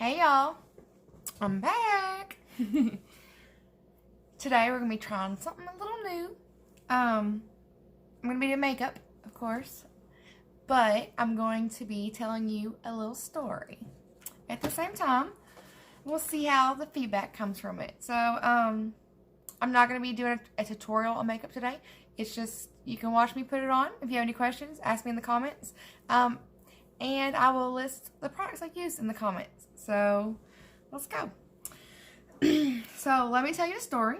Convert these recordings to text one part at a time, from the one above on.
Hey y'all, I'm back. Today we're going to be trying something a little new. I'm going to be doing makeup, of course, but I'm going to be telling you a little story. At the same time, we'll see how the feedback comes from it. So, I'm not going to be doing a tutorial on makeup today. It's just, you can watch me put it on. If you have any questions, ask me in the comments. And I will list the products I use in the comments. So, let's go. So, let me tell you a story.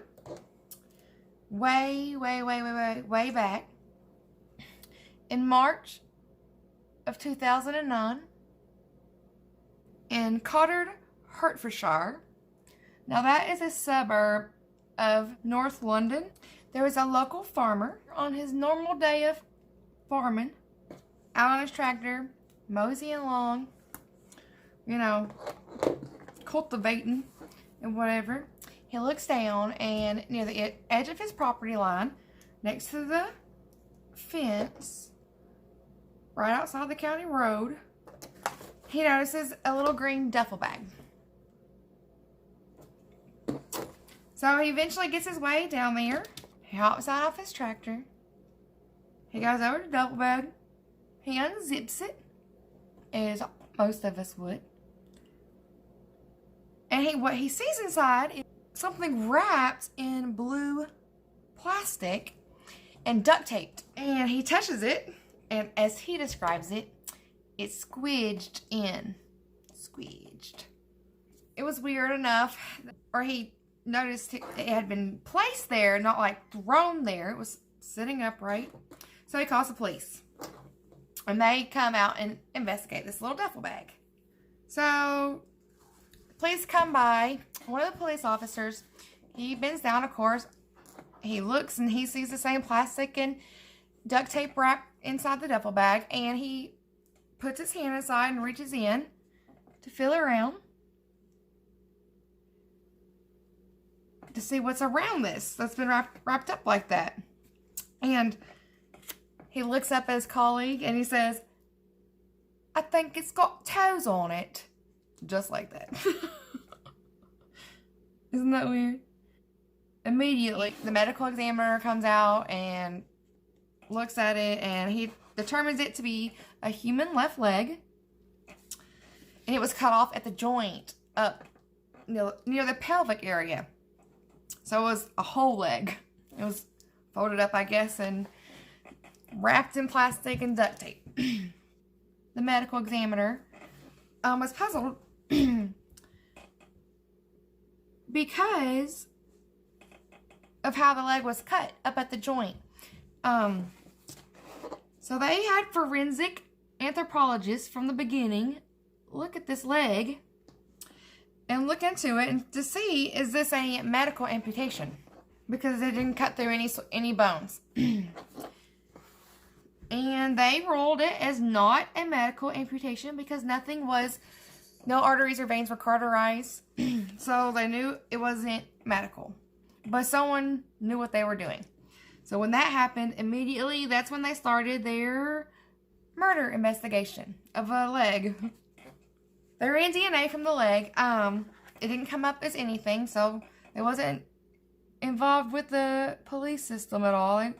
Way back. In March of 2009, in Cottard, Hertfordshire. Now, that is a suburb of North London. There was a local farmer on his normal day of farming, out on his tractor, moseying along, you know, cultivating and whatever. He looks down, and near the edge of his property line, next to the fence, right outside the county road, he notices a little green duffel bag. So he eventually gets his way down there. He hops out of his tractor. He goes over to the duffel bag. He unzips it, as most of us would. And what he sees inside is something wrapped in blue plastic and duct taped. And he touches it, and as he describes it, it's squidged in. Squidged. It was weird enough, or he noticed it had been placed there, not like thrown there. It was sitting upright. So he calls the police. And they come out and investigate this little duffel bag. So, police come by. One of the police officers, he bends down, of course. He looks and he sees the same plastic and duct tape wrapped inside the duffel bag. And he puts his hand inside and reaches in to feel around to see what's around this that's been wrapped up like that. And he looks up at his colleague and he says, "I think it's got toes on it." Just like that. Isn't that weird? Immediately, the medical examiner comes out and looks at it, and he determines it to be a human left leg. And it was cut off at the joint up near the pelvic area. So it was a whole leg. It was folded up, I guess, and wrapped in plastic and duct tape. The medical examiner was puzzled because of how the leg was cut up at the joint. So they had forensic anthropologists from the beginning look at this leg and look into it and to see, is this a medical amputation? Because they didn't cut through any bones. And they ruled it as not a medical amputation because no arteries or veins were cauterized. So they knew it wasn't medical. But someone knew what they were doing. So when that happened, immediately that's when they started their murder investigation of a leg. They ran DNA from the leg. It didn't come up as anything, so it wasn't involved with the police system at all.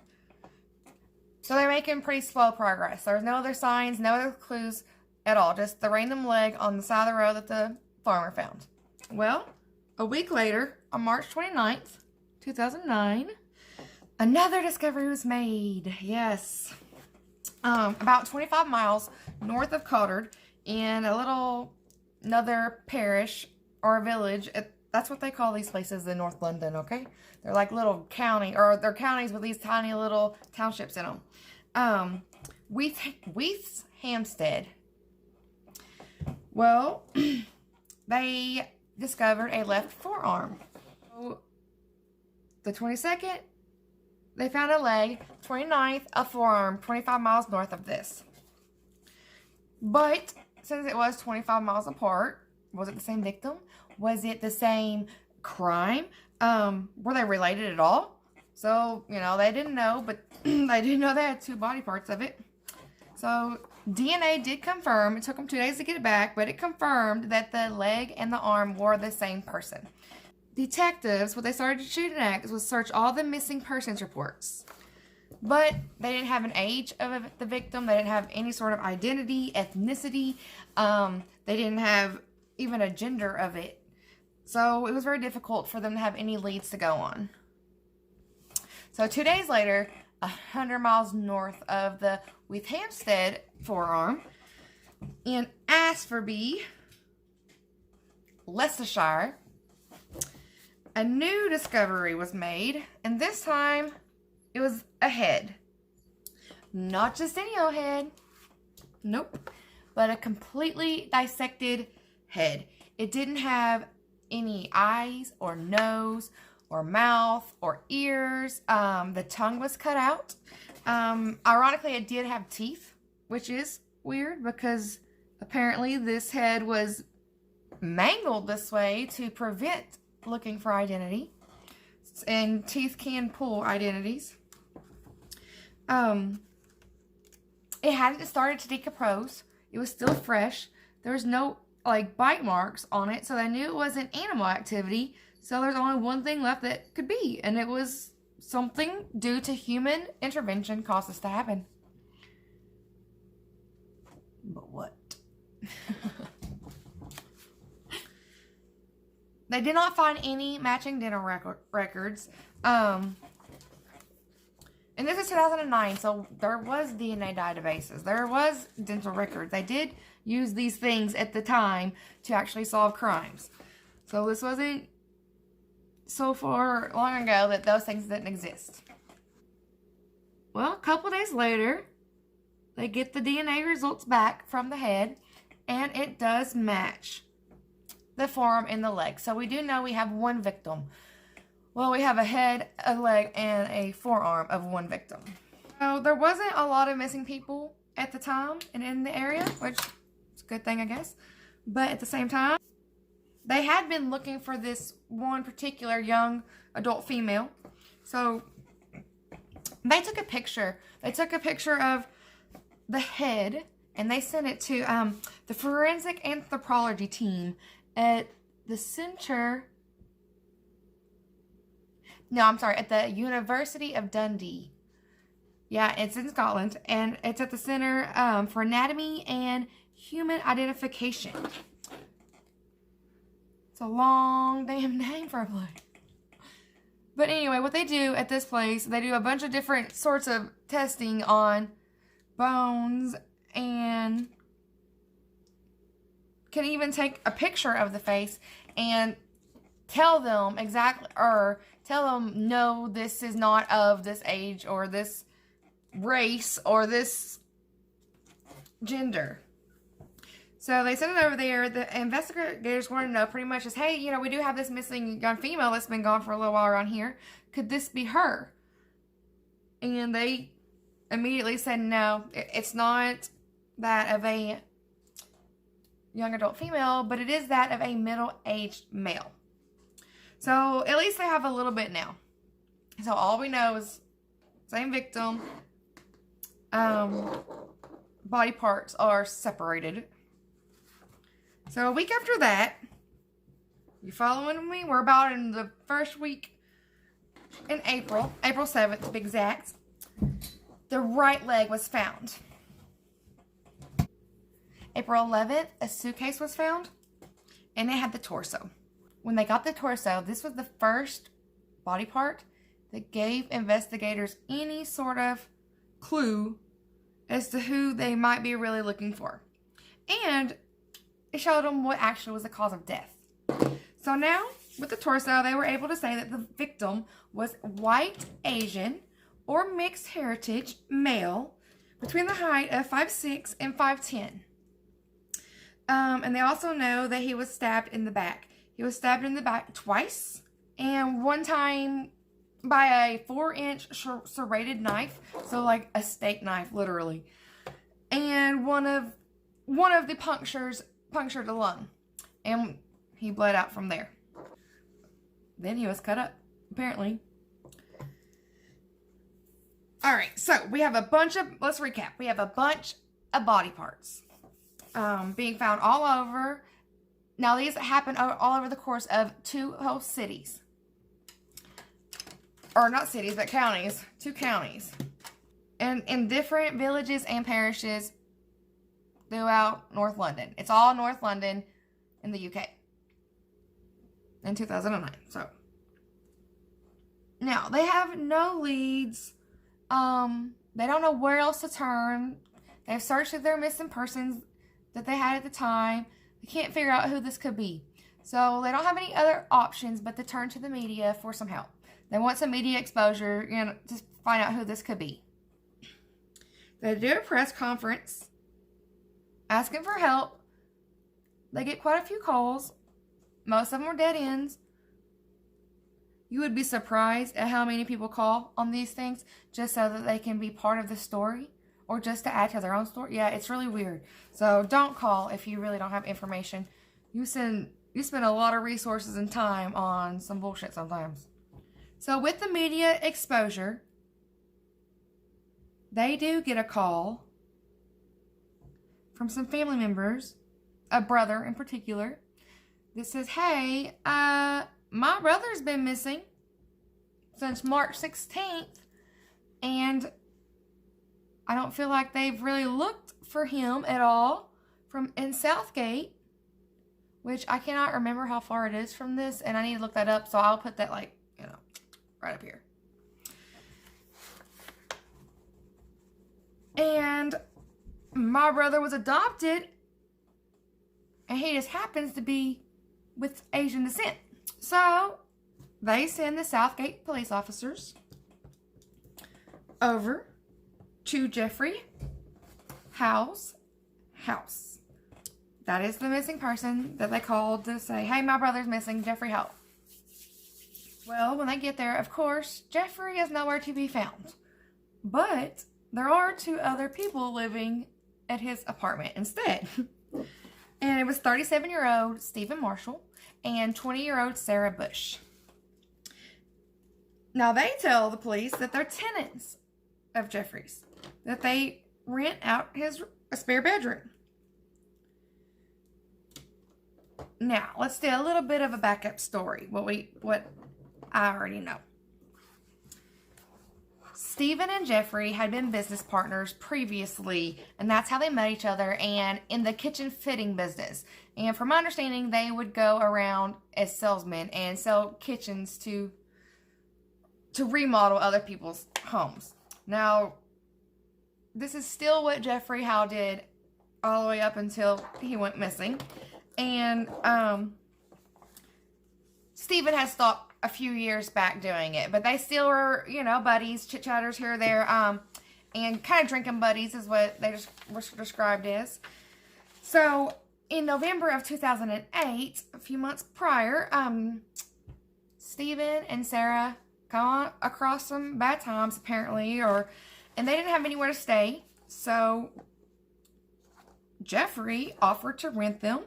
So they're making pretty slow progress. There was no other signs, no other clues at all. Just the random leg on the side of the road that the farmer found. Well, a week later, on March 29th, 2009, another discovery was made. Yes. About 25 miles north of Cottard in another parish or village. That's what they call these places in North London, okay? They're like little county, or they're counties with these tiny little townships in them. Weath's Hampstead. Well, they discovered a left forearm. So, the 22nd, they found a leg. 29th, a forearm, 25 miles north of this. But, since it was 25 miles apart, was it the same victim? Was it the same crime? Were they related at all? So, they didn't know, but they did know they had two body parts of it. So, DNA did confirm, it took them 2 days to get it back, but it confirmed that the leg and the arm were the same person. Detectives, what they started shooting at was search all the missing persons reports. But they didn't have an age of the victim. They didn't have any sort of identity, ethnicity. They didn't have even a gender of it. So it was very difficult for them to have any leads to go on. So 2 days later, 100 miles north of the Wheathampstead forearm, in Asforby, Leicestershire, a new discovery was made, and this time it was a head. Not just any old head. Nope. But a completely dissected head. It didn't have any eyes or nose or mouth or ears. The tongue was cut out. Ironically, it did have teeth, which is weird because apparently this head was mangled this way to prevent looking for identity. And teeth can pull identities. It hadn't started to decompose. It was still fresh. There was no like bite marks on it, so they knew it wasn't animal activity. So there's only one thing left that could be, and it was something due to human intervention caused this to happen. But what? They did not find any matching dental records. And this is 2009, so there was DNA databases. There was dental records. They did use these things at the time to actually solve crimes. So this wasn't so far long ago that those things didn't exist. Well, a couple days later, they get the DNA results back from the head, and it does match the forearm and the leg. So we do know we have one victim. Well, we have a head, a leg, and a forearm of one victim. So there wasn't a lot of missing people at the time and in the area, which is a good thing, I guess. But at the same time, they had been looking for this one particular young adult female. So they took a picture. They took a picture of the head, and they sent it to the forensic anthropology team at the center. No, I'm sorry, at the University of Dundee. Yeah, it's in Scotland, and it's at the Center for Anatomy and Human Identification. It's a long damn name for a place. But anyway, what they do at this place, they do a bunch of different sorts of testing on bones and can even take a picture of the face and tell them exactly, or tell them, no, this is not of this age or this race or this gender. So they sent it over there. The investigators wanted to know pretty much is, hey, you know, we do have this missing young female that's been gone for a little while around here. Could this be her? And they immediately said, no, it's not that of a young adult female, but it is that of a middle-aged male. So at least they have a little bit now. So all we know is same victim. Body parts are separated. So a week after that, you following me? We're about in the first week in April 7th to be exact. The right leg was found. April 11th, a suitcase was found, and it had the torso. When they got the torso, this was the first body part that gave investigators any sort of clue as to who they might be really looking for. And it showed them what actually was the cause of death. So now, with the torso, they were able to say that the victim was white, Asian, or mixed heritage male between the height of 5'6" and 5'10". And they also know that he was stabbed in the back. He was stabbed in the back twice, and one time by a 4-inch serrated knife, so like a steak knife, literally. And one of the punctures punctured the lung, and he bled out from there. Then he was cut up, apparently. All right, so we have a bunch of, let's recap. We have a bunch of body parts being found all over. Now, these happened all over the course of 2 whole cities. Or not cities, but counties. 2 counties. And in different villages and parishes throughout North London. It's all North London in the UK. In 2009. So, now, they have no leads. They don't know where else to turn. They've searched their missing persons that they had at the time. They can't figure out who this could be. So they don't have any other options but to turn to the media for some help. They want some media exposure, to find out who this could be. They do a press conference asking for help. They get quite a few calls. Most of them are dead ends. You would be surprised at how many people call on these things just so that they can be part of the story or just to add to their own story. Yeah, it's really weird. So don't call if you really don't have information. You spend a lot of resources and time on some bullshit sometimes. So with the media exposure, they do get a call from some family members, a brother in particular, that says, hey, my brother's been missing since March 16th, and I don't feel like they've really looked for him at all in Southgate, which I cannot remember how far it is from this, and I need to look that up, so I'll put that, right up here. And my brother was adopted, and he just happens to be with Asian descent. So, they send the Southgate police officers over to Jeffrey Howe's house. That is the missing person that they called to say, hey, my brother's missing, Jeffrey Howe. Well, when they get there, of course, Jeffrey is nowhere to be found. But there are 2 other people living at his apartment instead. And it was 37-year-old Stephen Marshall and 20-year-old Sarah Bush. Now, they tell the police that they're tenants of Jeffrey's, that they rent out a spare bedroom. Now, let's do a little bit of a backup story, what I already know. Stephen and Jeffrey had been business partners previously, and that's how they met each other, and in the kitchen fitting business. And from my understanding, they would go around as salesmen and sell kitchens to remodel other people's homes. Now, this is still what Jeffrey Howe did all the way up until he went missing. And Stephen had stopped a few years back doing it, but they still were, buddies, chit-chatters here or there, and kind of drinking buddies is what they just were described as. So, in November of 2008, a few months prior, Stephen and Sarah come across some bad times, apparently, and they didn't have anywhere to stay, so Jeffrey offered to rent them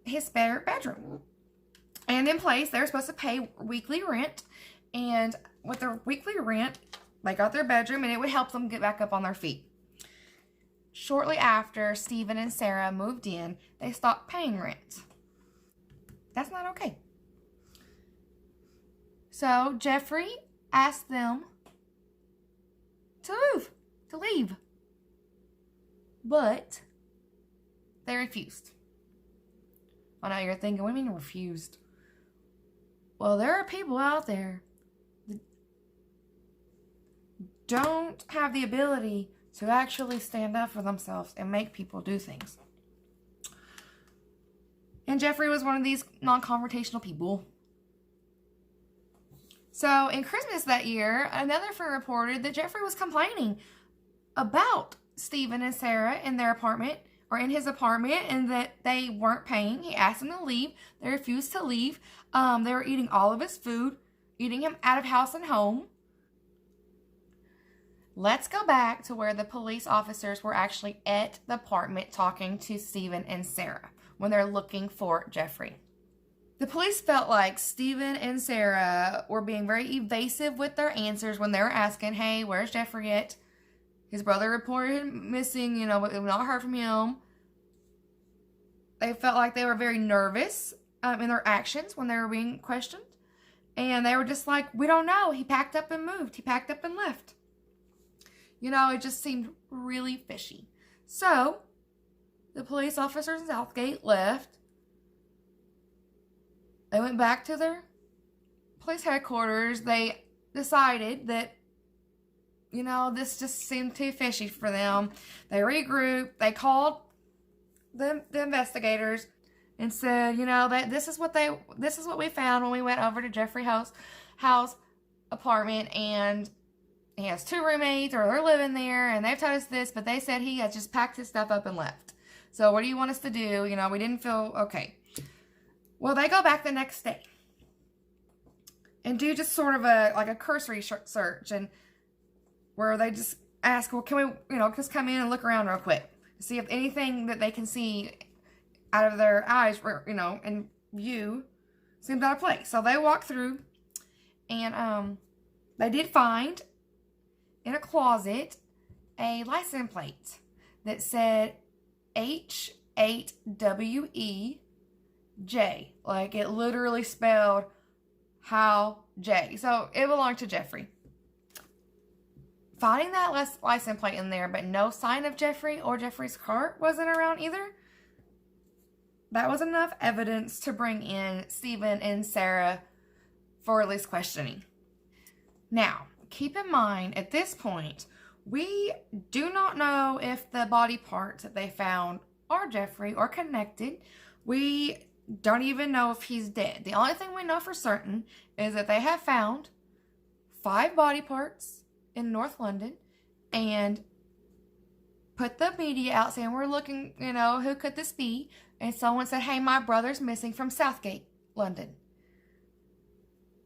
his spare bedroom. And in place, they were supposed to pay weekly rent. And with their weekly rent, they got their bedroom, and it would help them get back up on their feet. Shortly after Stephen and Sarah moved in, they stopped paying rent. That's not okay. So Jeffrey asked them to leave. But they refused. I know you're thinking, what do you mean refused? Well, there are people out there that don't have the ability to actually stand up for themselves and make people do things. And Jeffrey was one of these non-confrontational people. So, in Christmas that year, another friend reported that Jeffrey was complaining about Stephen and Sarah in their apartment, or in his apartment, and that they weren't paying. He asked them to leave. They refused to leave. They were eating all of his food, eating him out of house and home. Let's go back to where the police officers were actually at the apartment talking to Stephen and Sarah when they're looking for Jeffrey. The police felt like Stephen and Sarah were being very evasive with their answers when they were asking, hey, where's Jeffrey at? His brother reported him missing, but they've not heard from him. They felt like they were very nervous in their actions when they were being questioned. And they were just like, we don't know. He packed up and moved. He packed up and left. It just seemed really fishy. So, the police officers in Southgate left. They went back to their police headquarters. They decided that, this just seemed too fishy for them. They regrouped. They called the investigators and said, that this is what we found when we went over to Jeffrey Howe's apartment, and he has 2 roommates, or they're living there, and they've told us this, but they said he had just packed his stuff up and left. So what do you want us to do? We didn't feel okay. Well, they go back the next day and do just sort of a cursory search, and where they just ask, well, can we, just come in and look around real quick to see if anything that they can see out of their eyes, and view seems out of place. So they walk through, and they did find in a closet a license plate that said H8WEJ. Like, it literally spelled How J. So it belonged to Jeffrey. Finding that license plate in there, but no sign of Jeffrey or Jeffrey's car wasn't around either, that was enough evidence to bring in Stephen and Sarah for at least questioning. Now, keep in mind, at this point, we do not know if the body parts that they found are Jeffrey or connected. We don't even know if he's dead. The only thing we know for certain is that they have found 5 body parts in North London and put the media out saying, we're looking, who could this be? And someone said, hey, my brother's missing from Southgate, London.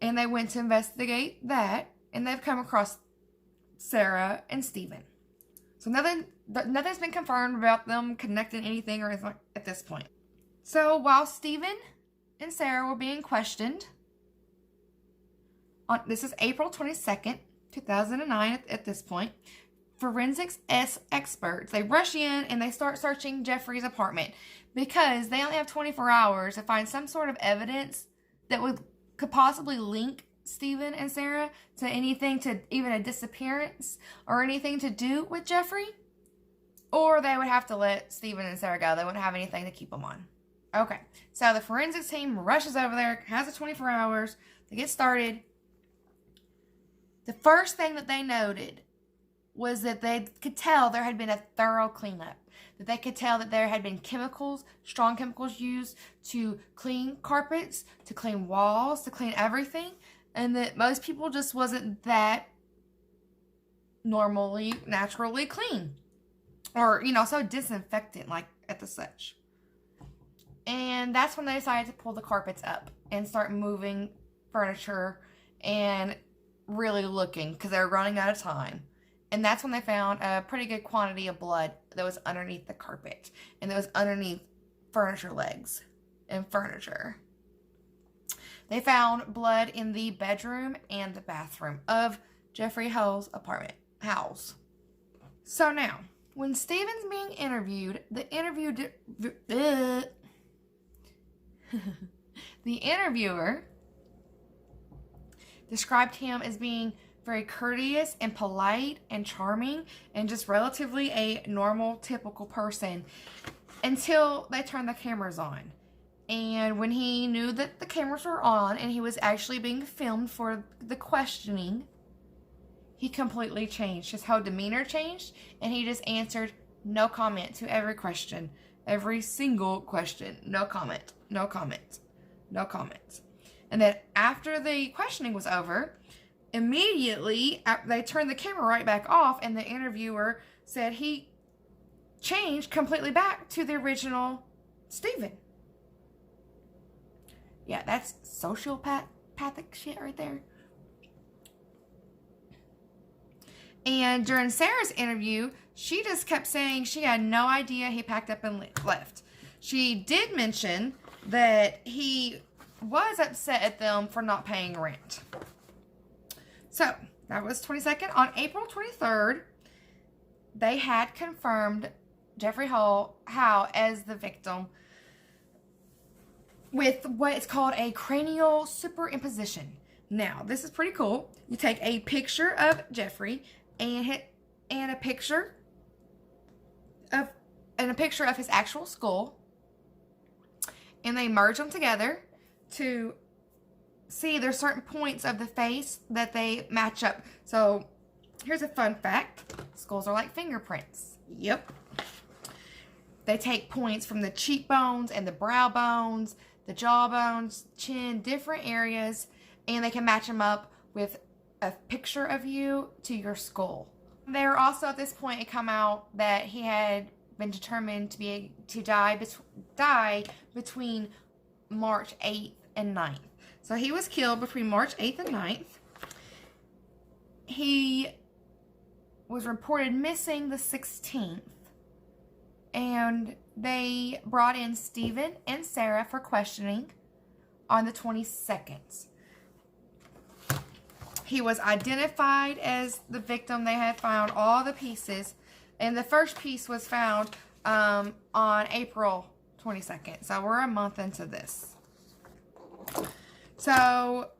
And they went to investigate that, and they've come across Sarah and Stephen. So nothing's been confirmed about them connecting anything or anything at this point. So while Stephen and Sarah were being questioned, this is April 22nd, 2009 at this point, forensics experts, they rush in and they start searching Jeffrey's apartment because they only have 24 hours to find some sort of evidence that could possibly link Stephen and Sarah to anything, to even a disappearance or anything to do with Jeffrey, or they would have to let Stephen and Sarah go. They wouldn't have anything to keep them on. Okay, so the forensics team rushes over there, has the 24 hours to get started. The first thing that they noted was that they could tell there had been a thorough cleanup. That they could tell that there had been chemicals, strong chemicals used to clean carpets, to clean walls, to clean everything. And that most people just wasn't that naturally clean. Or, so disinfectant, like at the such. And that's when they decided to pull the carpets up and start moving furniture and really looking, because they were running out of time. And that's when they found a pretty good quantity of blood that was underneath the carpet. And that was underneath furniture legs and furniture. They found blood in the bedroom and the bathroom of Jeffrey Howe's apartment house. So now, when Stephen's being interviewed, the interviewer described him as being very courteous and polite and charming and just relatively a normal, typical person until they turned the cameras on. And when he knew that the cameras were on and he was actually being filmed for the questioning, he completely changed. His whole demeanor changed, and he just answered no comment to every question. Every single question. No comment. No comment. No comment. And then after the questioning was over, immediately they turned the camera right back off, and the interviewer said he changed completely back to the original Stephen. Yeah, that's sociopathic shit right there. And during Sarah's interview, she just kept saying she had no idea he packed up and left. She did mention that he was upset at them for not paying rent. So, that was 22nd. On April 23rd, they had confirmed Jeffrey Howe as the victim with what is called a cranial superimposition. Now, this is pretty cool. You take a picture of Jeffrey and a picture of his actual skull, and they merge them together to see there's certain points of the face that they match up. So here's a fun fact. Skulls are like fingerprints. Yep. They take points from the cheekbones and the brow bones, the jawbones, chin, different areas, and they can match them up with a picture of you to your skull. There also at this point it come out that he had been determined to die between March 8th and 9th. So he was killed between March 8th and 9th. He was reported missing the 16th. And they brought in Stephen and Sarah for questioning on the 22nd. He was identified as the victim. They had found all the pieces. And the first piece was found on April 22nd. So we're a month into this. So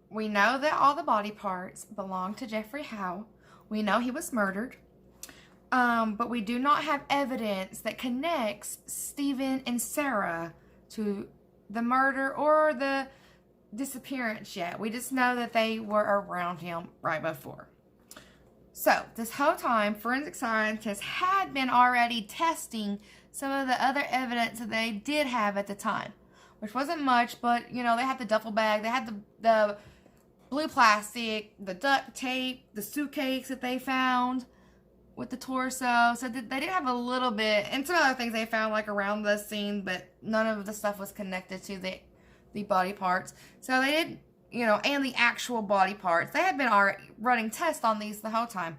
we know that all the body parts belong to Jeffrey Howe. We know he was murdered. But we do not have evidence that connects Stephen and Sarah to the murder or the disappearance yet. We just know that they were around him right before. So, this whole time, forensic scientists had been already testing some of the other evidence that they did have at the time, which wasn't much, but, you know, they had the duffel bag, they had the blue plastic, the duct tape, the suitcase that they found with the torso. So they did have a little bit, and some other things they found like around the scene, but none of the stuff was connected to the body parts. So they did, you know, and the actual body parts. They had been already running tests on these the whole time,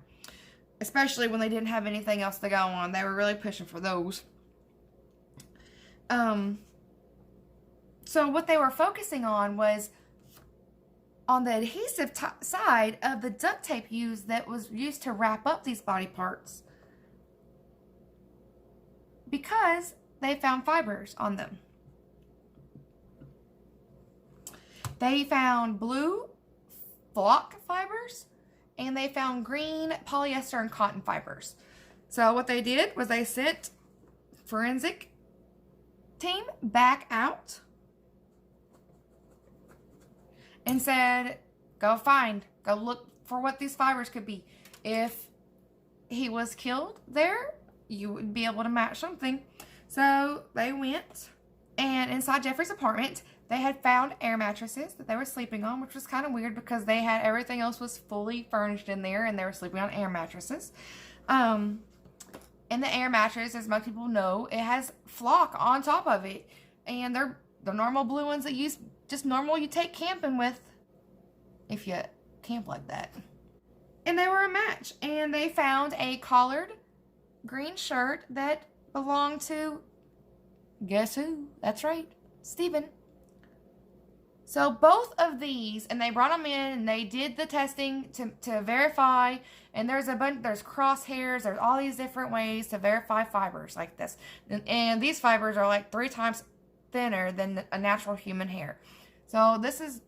especially when they didn't have anything else to go on. They were really pushing for those. So what they were focusing on was on the adhesive side of the duct tape that was used to wrap up these body parts, because they found fibers on them. They found blue flock fibers, and they found green polyester and cotton fibers. So what they did was they sent forensic team back out and said, go look for what these fibers could be. If he was killed there, you would be able to match something. So they went, and inside Jeffrey's apartment, they had found air mattresses that they were sleeping on, which was kind of weird because they had everything else was fully furnished in there, and they were sleeping on air mattresses. And the air mattress, as most people know, it has flock on top of it, and they're the normal blue ones that you take camping with, if you camp like that. And they were a match, and they found a collared green shirt that belonged to, guess who? That's right, Stephen. So both of these, and they brought them in, and they did the testing to verify, and there's crosshairs, there's all these different ways to verify fibers like this. And these fibers are like 3 times thinner than a natural human hair. So this is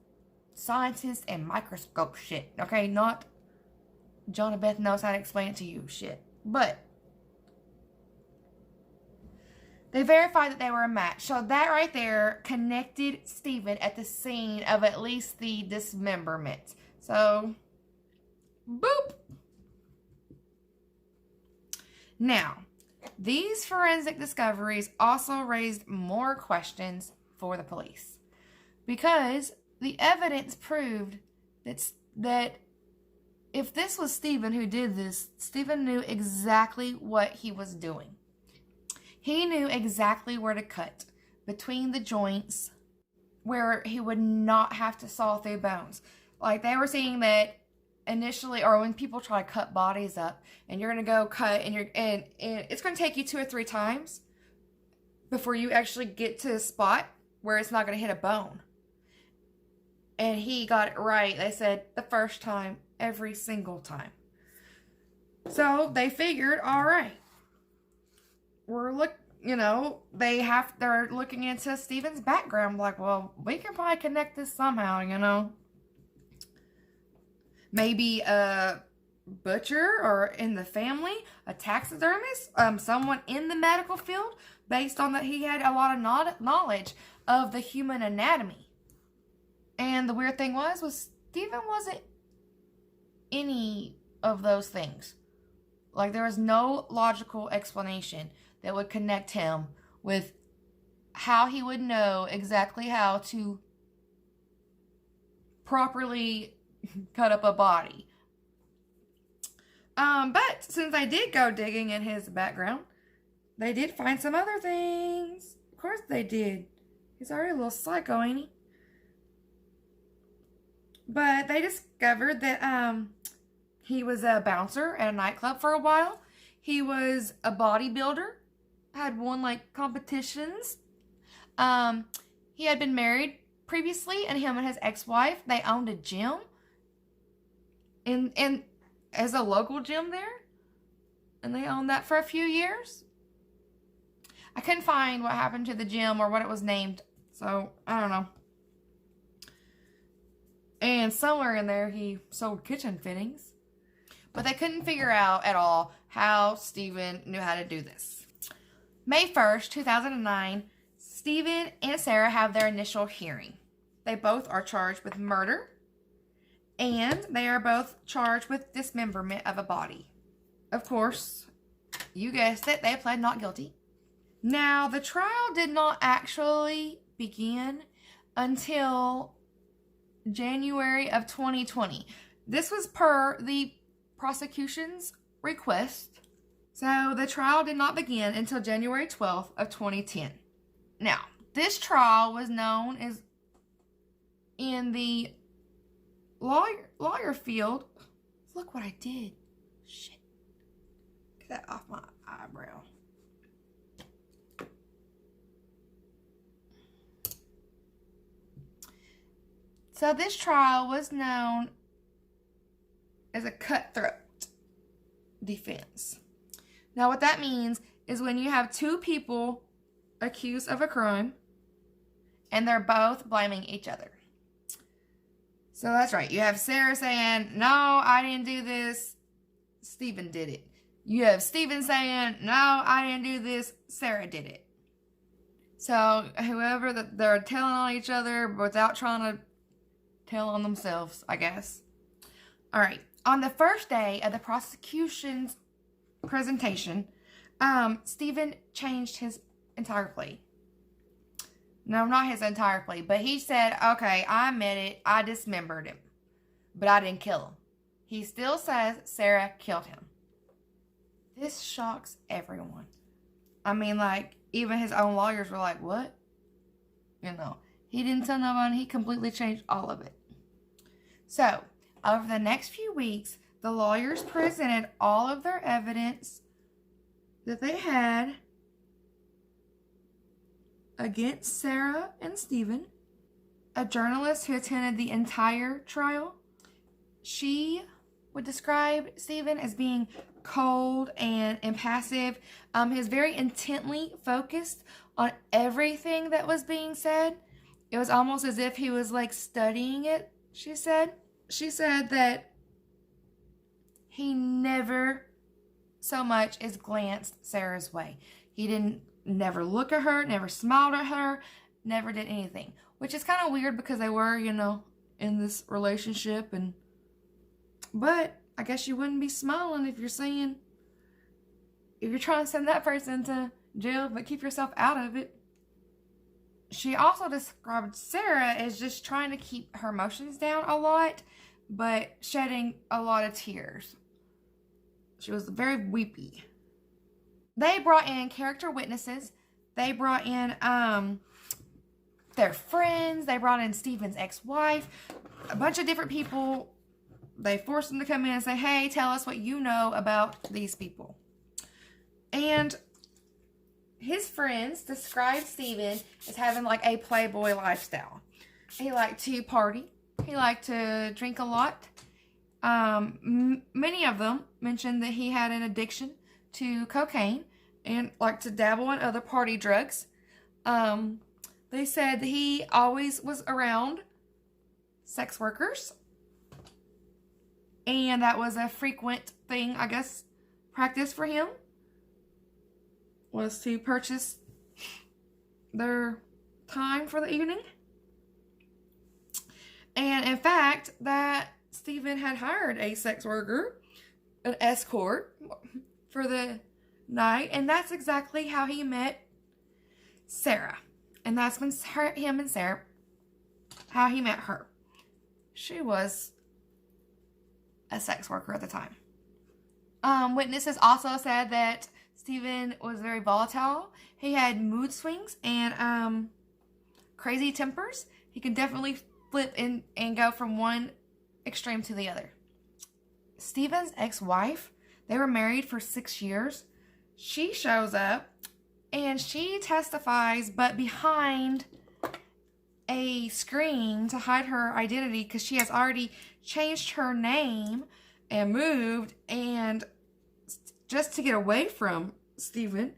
scientists and microscope shit, okay? Not Jonna Beth knows how to explain it to you shit. But they verified that they were a match. So that right there connected Stephen at the scene of at least the dismemberment. So, boop. Now, these forensic discoveries also raised more questions for the police, because the evidence proved that if this was Stephen who did this, Stephen knew exactly what he was doing. He knew exactly where to cut between the joints where he would not have to saw through bones. Like, they were saying that initially, or when people try to cut bodies up, and you're going to go cut, and it's going to take you 2 or 3 times before you actually get to a spot where it's not going to hit a bone. And he got it right. They said the first time, every single time. So they figured, all right, they're looking into Steven's background. Like, well, we can probably connect this somehow, Maybe a butcher or in the family, a taxidermist, someone in the medical field, based on that he had a lot of knowledge of the human anatomy. And the weird thing was Steven wasn't any of those things. Like, there was no logical explanation that would connect him with how he would know exactly how to properly cut up a body. But since I did go digging in his background, they did find some other things. Of course they did. He's already a little psycho, ain't he? But they discovered that he was a bouncer at a nightclub for a while. He was a bodybuilder, had won like competitions. He had been married previously, and him and his ex-wife, they owned a gym in as a local gym there, and they owned that for a few years. I couldn't find what happened to the gym or what it was named, so I don't know. And somewhere in there, he sold kitchen fittings. But they couldn't figure out at all how Steven knew how to do this. May 1st, 2009, Steven and Sarah have their initial hearing. They both are charged with murder, and they are both charged with dismemberment of a body. Of course, you guessed it, they pled not guilty. Now, the trial did not actually begin until January of 2020. This was per the prosecution's request. So the trial did not begin until January 12th of 2010. Now, this trial was known as, in the lawyer field, look what I did. Shit. Get that off my eyebrow. So this trial was known as a cutthroat defense. Now what that means is when you have two people accused of a crime and they're both blaming each other. So that's right. You have Sarah saying, no, I didn't do this. Steven did it. You have Steven saying, no, I didn't do this. Sarah did it. So whoever that they're telling on each other without trying to tell on themselves, I guess. All right. On the first day of the prosecution's presentation, Steven changed his entire plea. No, not his entire plea, but he said, okay, I admit it, I dismembered him, but I didn't kill him. He still says Sarah killed him. This shocks everyone. I mean, like, even his own lawyers were like, what? He didn't tell nobody, he completely changed all of it. So, over the next few weeks, the lawyers presented all of their evidence that they had against Sarah and Steven. A journalist who attended the entire trial, she would describe Steven as being cold and impassive. He was very intently focused on everything that was being said. It was almost as if he was like studying it, she said. She said that he never so much as glanced Sarah's way. He didn't never look at her, never smiled at her, never did anything. Which is kind of weird because they were, in this relationship. But I guess you wouldn't be smiling if you're trying to send that person to jail, but keep yourself out of it. She also described Sarah as just trying to keep her emotions down a lot, but shedding a lot of tears. She was very weepy. They brought in character witnesses. They brought in their friends. They brought in Steven's ex-wife. A bunch of different people. They forced them to come in and say, hey, tell us what you know about these people. And his friends described Steven as having like a playboy lifestyle. He liked to party. He liked to drink a lot. Many of them mentioned that he had an addiction to cocaine and like to dabble in other party drugs. They said that he always was around sex workers, and that was a frequent thing, I guess, practice for him, was to purchase their time for the evening. And in fact, that Stephen had hired a sex worker, an escort, for the night, and that's exactly how he met Sarah. And that's when him and Sarah, how he met her. She was a sex worker at the time. Witnesses also said that Stephen was very volatile. He had mood swings and crazy tempers. He could definitely flip and go from one extreme to the other. Stephen's ex-wife, they were married for 6 years. She shows up and she testifies, but behind a screen to hide her identity because she has already changed her name and moved, and just to get away from Stephen.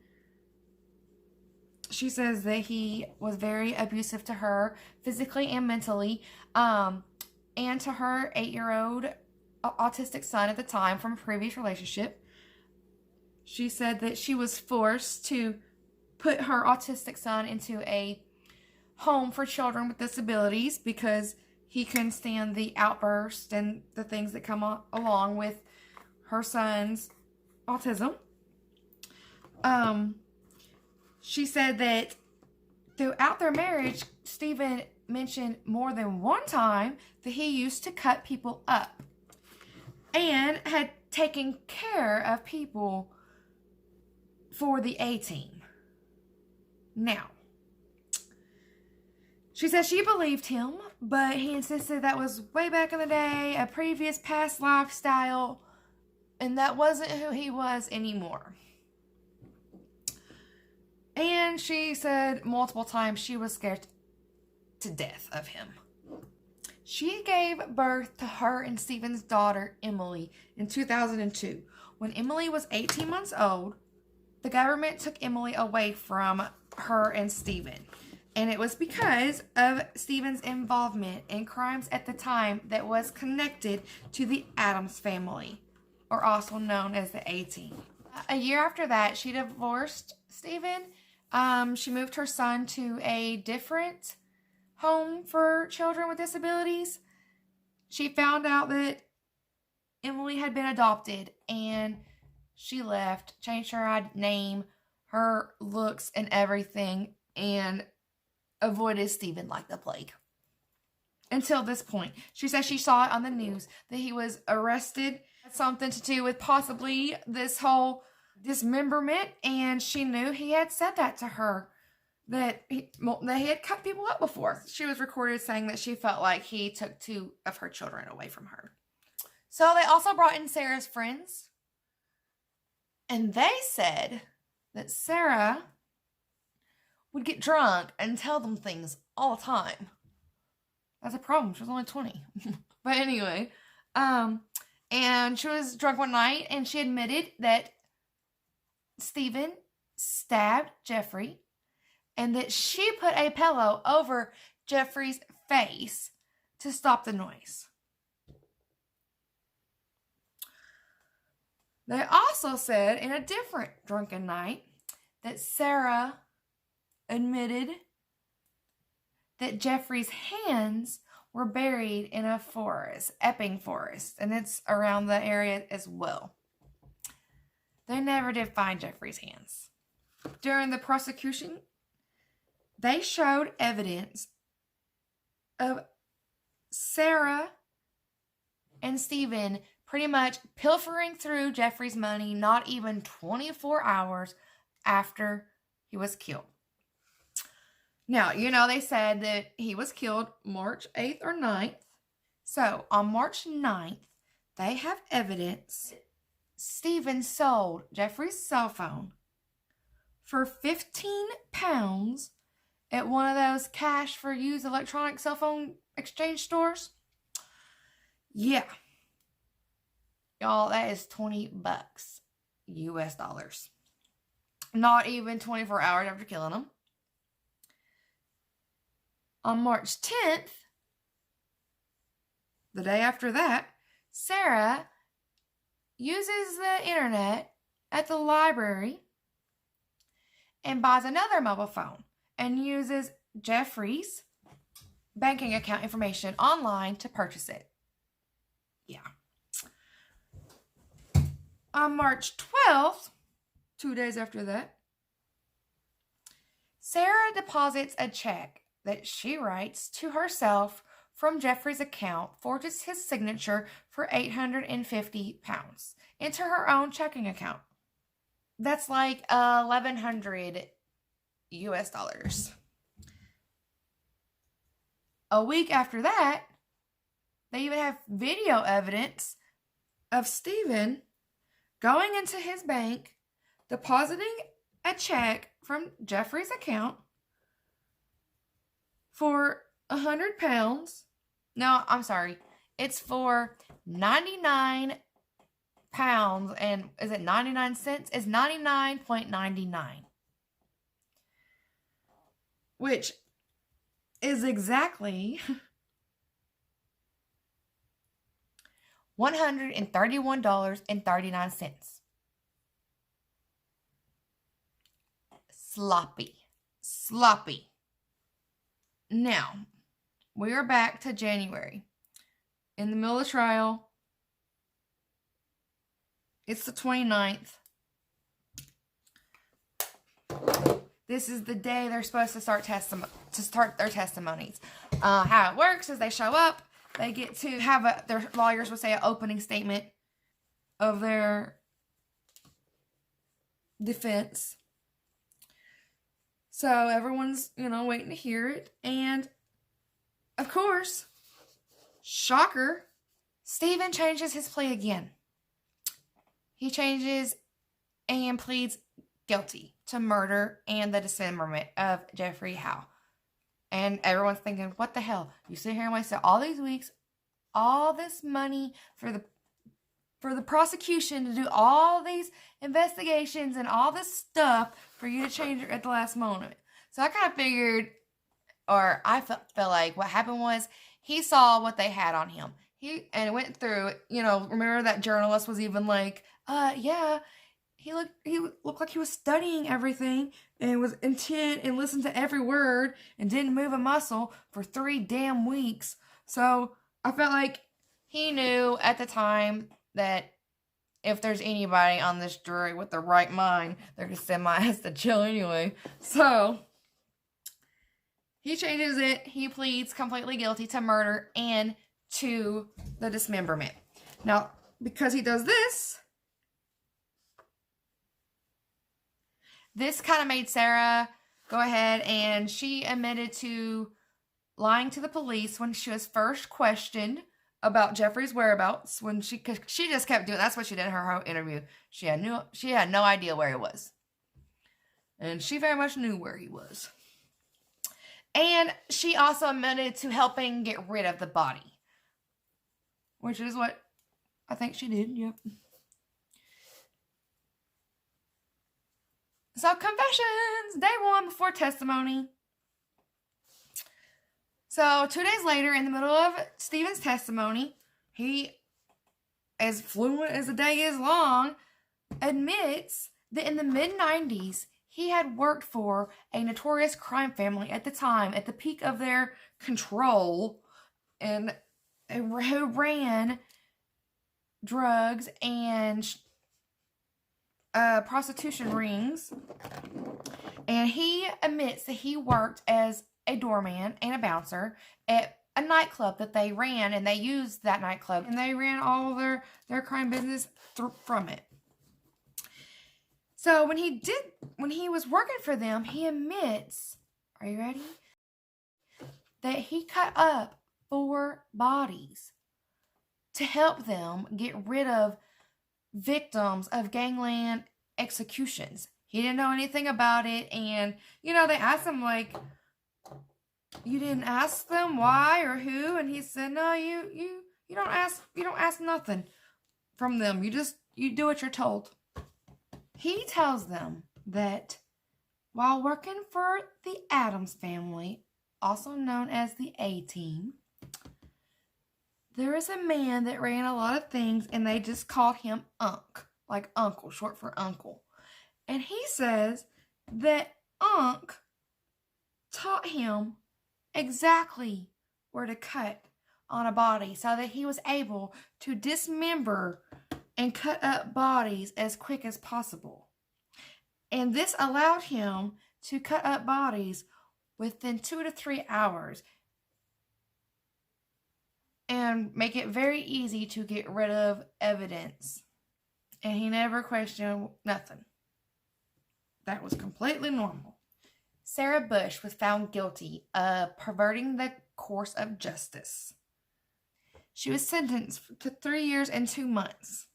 She says that he was very abusive to her physically and mentally, and to her 8-year-old autistic son at the time from a previous relationship. She said that she was forced to put her autistic son into a home for children with disabilities because he couldn't stand the outbursts and the things that come along with her son's autism. She said that throughout their marriage, Stephen mentioned more than one time that he used to cut people up and had taken care of people for the A-team. Now, she said she believed him, but he insisted that was way back in the day, a previous past lifestyle, and that wasn't who he was anymore. And she said multiple times she was scared to death of him. She gave birth to her and Stephen's daughter, Emily, in 2002. When Emily was 18 months old, the government took Emily away from her and Stephen. And it was because of Stephen's involvement in crimes at the time that was connected to the Addams family, or also known as the A-Team. A year after that, she divorced Stephen. She moved her son to a different home for children with disabilities. She found out that Emily had been adopted, and she left, changed her name, her looks, and everything, and avoided Stephen like the plague. Until this point. She says she saw it on the news that he was arrested. Something to do with possibly this whole dismemberment, and she knew he had said that to her, that he had cut people up before. She was recorded saying that she felt like he took 2 of her children away from her. So they also brought in Sarah's friends, and they said that Sarah would get drunk and tell them things all the time. That's a problem. She was only 20. But anyway, and she was drunk one night, and she admitted that Stephen stabbed Jeffrey, and that she put a pillow over Jeffrey's face to stop the noise. They also said in a different drunken night that Sarah admitted that Jeffrey's hands were buried in a forest, Epping Forest, and it's around the area as well. They never did find Jeffrey's hands. During the prosecution, they showed evidence of Sarah and Stephen pretty much pilfering through Jeffrey's money not even 24 hours after he was killed. Now, they said that he was killed March 8th or 9th. So, on March 9th, they have evidence Stephen sold Jeffrey's cell phone for £15 at one of those cash for used electronic cell phone exchange stores. Yeah. Y'all, that is $20 US dollars. Not even 24 hours after killing him. On March 10th, the day after that, Sarah uses the internet at the library and buys another mobile phone and uses Jeffrey's banking account information online to purchase it. Yeah. On March 12th, 2 days after that, Sarah deposits a check that she writes to herself from Jeffrey's account, forges his signature for £850 into her own checking account. That's like $1,100 US dollars. A week after that, they even have video evidence of Stephen going into his bank, depositing a check from Jeffrey's account for £100. No, I'm sorry. It's for 99 pounds, and is it 99 cents? It's 99.99. Which is exactly $131.39. Sloppy. Now, we are back to January. In the middle of the trial, it's the 29th. This is the day they're supposed to start their testimonies. How it works is they show up, they get to have their lawyers will say an opening statement of their defense. So everyone's, waiting to hear it. And, of course, shocker, Stephen changes his plea again. He changes and pleads guilty to murder and the dismemberment of Jeffrey Howe. And everyone's thinking, what the hell? You sit here and wasted all these weeks, all this money for the prosecution to do all these investigations and all this stuff for you to change it at the last moment. So I kind of figured, or I felt like what happened was he saw what they had on him. He went through, remember that journalist was even like, yeah, he looked like he was studying everything and was intent and listened to every word and didn't move a muscle for 3 damn weeks. So I felt like he knew at the time that if there's anybody on this jury with the right mind, they're going to send my ass to jail anyway. So he changes it. He pleads completely guilty to murder and to the dismemberment. Now, because he does this kind of made Sarah go ahead, and she admitted to lying to the police when she was first questioned about Jeffrey's whereabouts. Because she just kept doing, that's what she did in her whole interview. She had no idea where he was. And she very much knew where he was. And she also admitted to helping get rid of the body. Which is what I think she did, yep. So, confessions, day 1 before testimony. So, 2 days later, in the middle of Stephen's testimony, he, as fluent as the day is long, admits that in the mid-90s, he had worked for a notorious crime family at the time, at the peak of their control, and who ran drugs and prostitution rings. And he admits that he worked as a doorman and a bouncer at a nightclub that they ran, and they used that nightclub, and they ran all their crime business from it. So when he was working for them, he admits, are you ready? That he cut up 4 bodies to help them get rid of victims of gangland executions. He didn't know anything about it, and they asked him like, you didn't ask them why or who, and he said, no, you don't ask nothing. from them. You do what you're told. He tells them that while working for the Addams family, also known as the A-Team, there is a man that ran a lot of things, and they just called him Unc, like uncle, short for uncle. And he says that Unc taught him exactly where to cut on a body so that he was able to dismember and cut up bodies as quick as possible. And this allowed him to cut up bodies within 2 to 3 hours and make it very easy to get rid of evidence. And he never questioned nothing. That was completely normal. Sarah Bush was found guilty of perverting the course of justice. She was sentenced to 3 years and 2 months.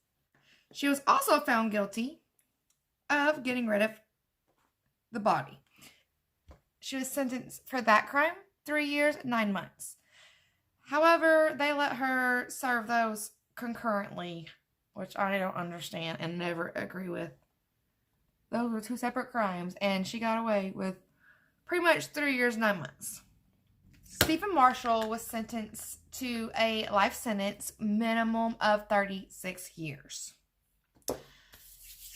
She was also found guilty of getting rid of the body. She was sentenced for that crime 3 years, 9 months. However, they let her serve those concurrently, which I don't understand and never agree with. Those were 2 separate crimes, and she got away with pretty much 3 years, 9 months. Stephen Marshall was sentenced to a life sentence, minimum of 36 years.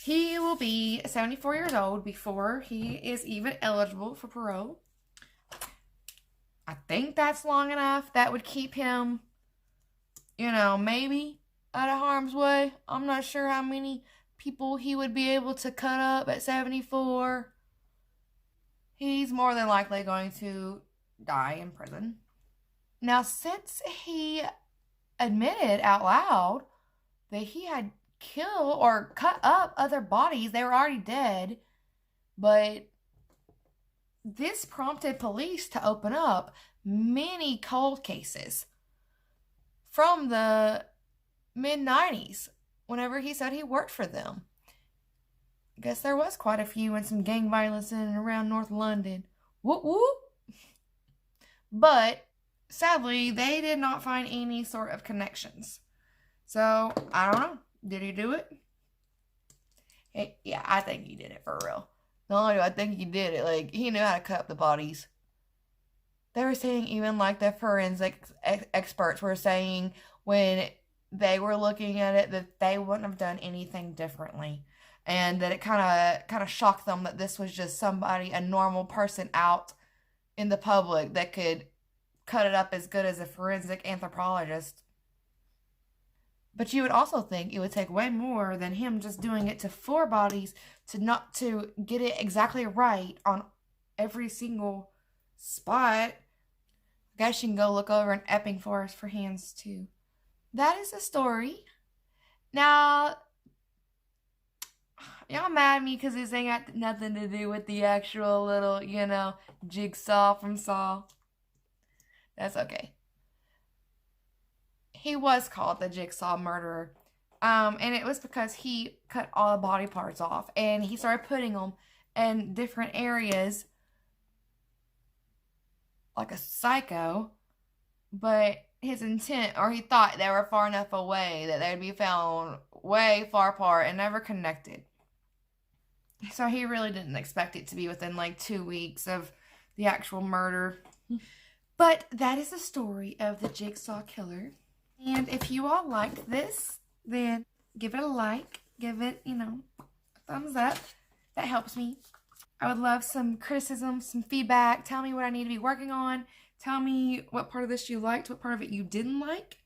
He will be 74 years old before he is even eligible for parole. I think that's long enough. That would keep him, maybe out of harm's way. I'm not sure how many people he would be able to cut up at 74. He's more than likely going to die in prison. Now, since he admitted out loud that he had killed or cut up other bodies, they were already dead, but this prompted police to open up many cold cases from the mid-90s whenever he said he worked for them. I guess there was quite a few and some gang violence in and around North London. Whoop whoop. But sadly, they did not find any sort of connections. So, I don't know. Did he do it? Yeah, I think he did it for real. Not only do I think he did it, like, he knew how to cut up the bodies. They were saying even, like, the forensic experts were saying when they were looking at it that they wouldn't have done anything differently. And that it kind of shocked them that this was just somebody, a normal person out in the public that could cut it up as good as a forensic anthropologist. But you would also think it would take way more than him just doing it to 4 bodies to get it exactly right on every single spot. I guess you can go look over in Epping Forest for hands too. That is the story. Now, y'all mad at me because this ain't got nothing to do with the actual little, jigsaw from Saw. That's okay. He was called the Jigsaw Murderer. And it was because he cut all the body parts off. And he started putting them in different areas like a psycho. But his intent, or he thought they were far enough away that they would be found way far apart and never connected. So he really didn't expect it to be within like 2 weeks of the actual murder. But that is the story of the Jigsaw Killer. And if you all liked this, then give it a like. Give it, a thumbs up. That helps me. I would love some criticism, some feedback. Tell me what I need to be working on. Tell me what part of this you liked, what part of it you didn't like.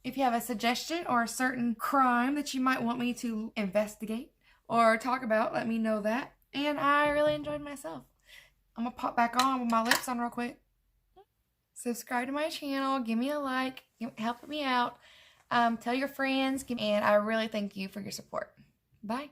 If you have a suggestion or a certain crime that you might want me to investigate or talk about, let me know that. And I really enjoyed myself. I'm going to pop back on with my lips on real quick. Subscribe to my channel. Give me a like. Help me out. Tell your friends. And I really thank you for your support. Bye.